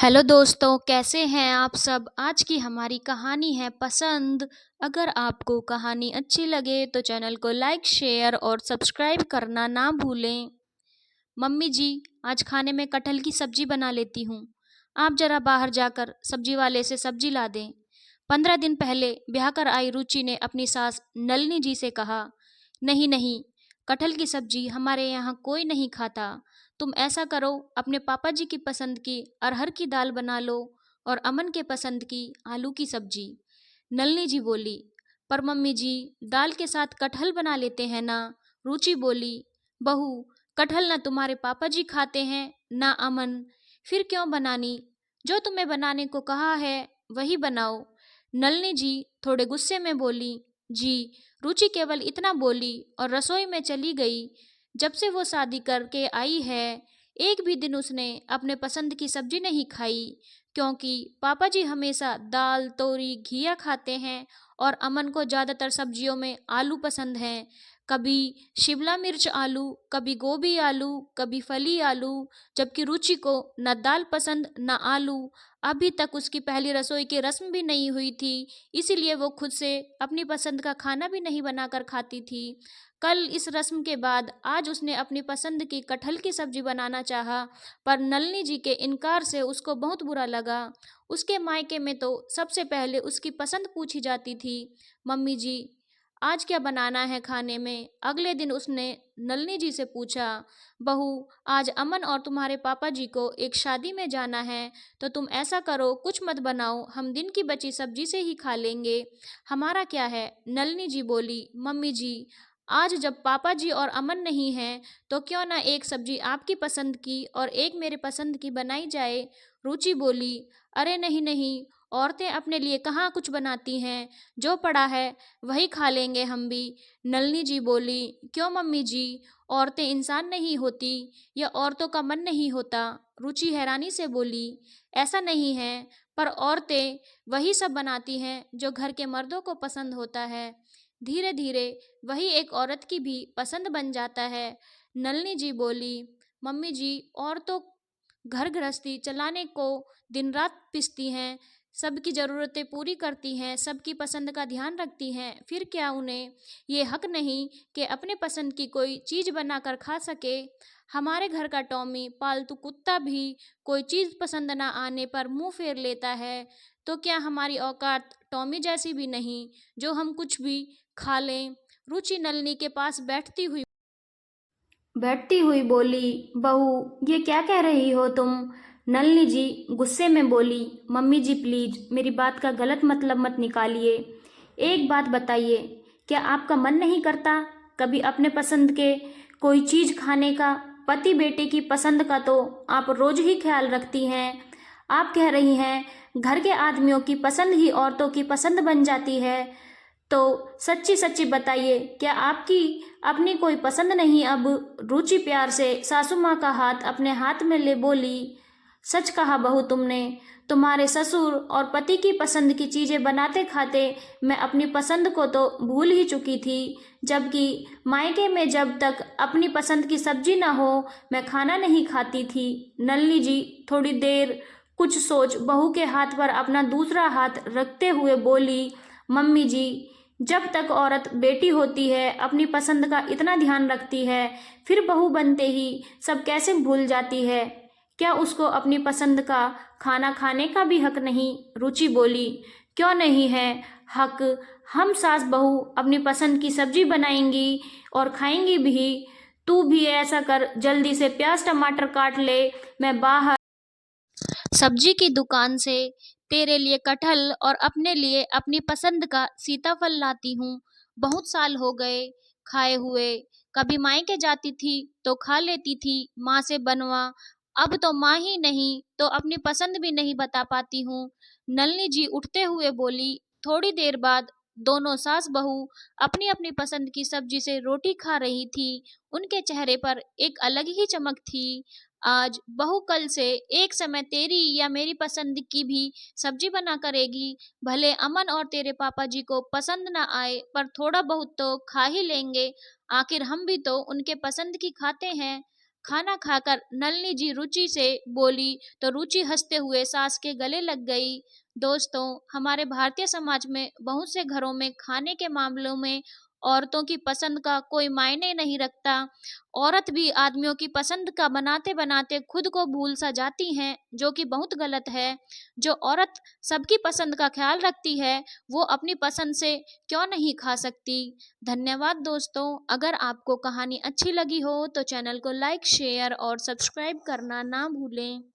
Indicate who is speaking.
Speaker 1: Hello दोस्तों, कैसे हैं आप सब। आज की हमारी कहानी है पसंद। अगर आपको कहानी अच्छी लगे तो चैनल को लाइक शेयर और सब्सक्राइब करना ना भूलें। मम्मी जी, आज खाने में कटहल की सब्जी बना लेती हूँ। आप जरा बाहर जाकर सब्जी वाले से सब्जी ला दें। 15 दिन पहले ब्याह कर आई रुचि ने अपनी सास नलिनी जी से कहा, नहीं नहीं, कटहल की सब्जी हमारे यहाँ कोई नहीं खाता। तुम ऐसा करो, अपने पापा जी की पसंद की अरहर की दाल बना लो और अमन के पसंद की आलू की सब्जी। नलिनी जी बोली, पर मम्मी जी, दाल के साथ कटहल बना लेते हैं ना। रुचि बोली, बहू, कटहल ना तुम्हारे पापा जी खाते हैं ना अमन, फिर क्यों बनानी। जो तुम्हें बनाने को कहा है वही बनाओ। नलिनी जी थोड़े गुस्से में बोली, जी। रुचि केवल इतना बोली और रसोई में चली गई। जब से वो शादी करके आई है, एक भी दिन उसने अपने पसंद की सब्जी नहीं खाई, क्योंकि पापा जी हमेशा दाल तोरी घिया खाते हैं और अमन को ज़्यादातर सब्जियों में आलू पसंद हैं। कभी शिमला मिर्च आलू, कभी गोभी आलू, कभी फली आलू, जबकि रुचि को न दाल पसंद न आलू। अभी तक उसकी पहली रसोई की रस्म भी नहीं हुई थी, इसीलिए वो खुद से अपनी पसंद का खाना भी नहीं बनाकर खाती थी। कल इस रस्म के बाद आज उसने अपनी पसंद की कटहल की सब्जी बनाना चाहा, पर नलिनी जी के इनकार से उसको बहुत बुरा लगा। उसके मायके में तो सबसे पहले उसकी पसंद पूछी जाती थी। मम्मी जी, आज क्या बनाना है खाने में। अगले दिन उसने नलिनी जी से पूछा, बहू, आज अमन और तुम्हारे पापा जी को एक शादी में जाना है, तो तुम ऐसा करो, कुछ मत बनाओ, हम दिन की बची सब्जी से ही खा लेंगे। हमारा क्या है। नलिनी जी बोली, मम्मी जी, आज जब पापा जी और अमन नहीं हैं, तो क्यों ना एक सब्जी आपकी पसंद की और एक मेरे पसंद की बनाई जाए। रुचि बोली, अरे नहीं नहीं, औरतें अपने लिए कहाँ कुछ बनाती हैं, जो पड़ा है वही खा लेंगे हम भी। नलिनी जी बोली, क्यों मम्मी जी, औरतें इंसान नहीं होती या औरतों का मन नहीं होता। रुचि हैरानी से बोली, ऐसा नहीं है, पर औरतें वही सब बनाती हैं जो घर के मर्दों को पसंद होता है। धीरे धीरे वही एक औरत की भी पसंद बन जाता है। नलिनी जी बोली, मम्मी जी, औरतों घर गृहस्थी चलाने को दिन रात पिसती हैं, सबकी ज़रूरतें पूरी करती हैं, सबकी पसंद का ध्यान रखती हैं, फिर क्या उन्हें ये हक नहीं कि अपने पसंद की कोई चीज़ बनाकर खा सके। हमारे घर का टॉमी पालतू कुत्ता भी कोई चीज़ पसंद ना आने पर मुंह फेर लेता है, तो क्या हमारी औकात टॉमी जैसी भी नहीं जो हम कुछ भी खा लें। रुचि नलिनी के पास बैठती हुई बोली, बहू, ये क्या कह रही हो तुम। नलिनी जी गुस्से में बोली, मम्मी जी प्लीज मेरी बात का गलत मतलब मत निकालिए। एक बात बताइए, क्या आपका मन नहीं करता कभी अपने पसंद के कोई चीज़ खाने का। पति बेटे की पसंद का तो आप रोज ही ख्याल रखती हैं। आप कह रही हैं घर के आदमियों की पसंद ही औरतों की पसंद बन जाती है, तो सच्ची सच्ची बताइए, क्या आपकी अपनी कोई पसंद नहीं अब। रुचि प्यार से सासू माँ का हाथ अपने हाथ में ले बोली, सच कहा बहू तुमने। तुम्हारे ससुर और पति की पसंद की चीज़ें बनाते खाते मैं अपनी पसंद को तो भूल ही चुकी थी, जबकि मायके में जब तक अपनी पसंद की सब्जी ना हो मैं खाना नहीं खाती थी। नलिनी जी थोड़ी देर कुछ सोच बहू के हाथ पर अपना दूसरा हाथ रखते हुए बोली, मम्मी जी, जब तक औरत बेटी होती है अपनी पसंद का इतना ध्यान रखती है, फिर बहू बनते ही सब कैसे भूल जाती है। क्या उसको अपनी पसंद का खाना खाने का भी हक नहीं। रुचि बोली, क्यों नहीं है हक। हम सास बहू अपनी पसंद की सब्जी बनाएंगी और खाएंगी भी। तू भी ऐसा कर, जल्दी से प्याज टमाटर काट ले, मैं बाहर सब्जी की दुकान से तेरे लिए कटहल और अपने लिए अपनी पसंद का सीताफल लाती हूँ। बहुत साल हो गए खाए हुए। कभी मायके जाती थी तो खा लेती थी माँ से बनवा, अब तो माँ ही नहीं तो अपनी पसंद भी नहीं बता पाती हूँ। नलिनी जी उठते हुए बोली। थोड़ी देर बाद दोनों सास बहू अपनी अपनी पसंद की सब्जी से रोटी खा रही थी। उनके चेहरे पर एक अलग ही चमक थी। आज बहू कल से एक समय तेरी या मेरी पसंद की भी सब्जी बना करेगी। भले अमन और तेरे पापा जी को पसंद ना आए, पर थोड़ा बहुत तो खा ही लेंगे, आखिर हम भी तो उनके पसंद की खाते हैं। खाना खाकर नलिनी जी रुचि से बोली तो रुचि हंसते हुए सास के गले लग गई। दोस्तों, हमारे भारतीय समाज में बहुत से घरों में खाने के मामलों में औरतों की पसंद का कोई मायने नहीं रखता। औरत भी आदमियों की पसंद का बनाते बनाते खुद को भूल सा जाती हैं, जो कि बहुत गलत है। जो औरत सबकी पसंद का ख्याल रखती है, वो अपनी पसंद से क्यों नहीं खा सकती। धन्यवाद दोस्तों। अगर आपको कहानी अच्छी लगी हो तो चैनल को लाइक शेयर और सब्सक्राइब करना ना भूलें।